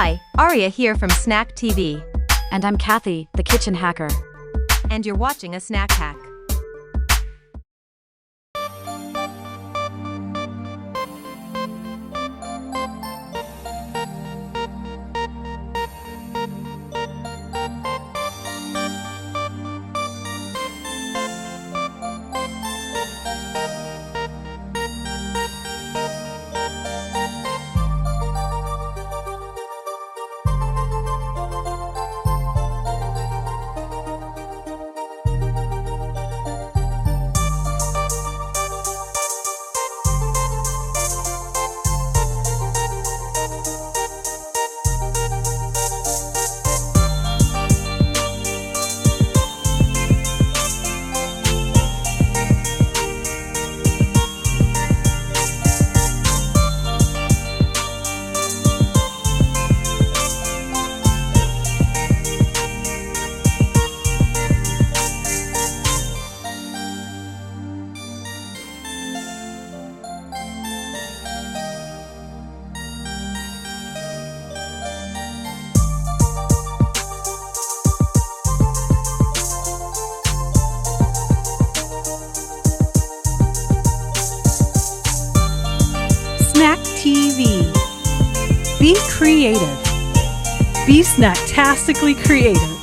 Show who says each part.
Speaker 1: Hi, Aria here from SnackTV.
Speaker 2: And I'm Kathy, the kitchen hacker.
Speaker 1: And you're watching a snack hack.
Speaker 3: SnackTV. Be creative. Be snacktastically creative.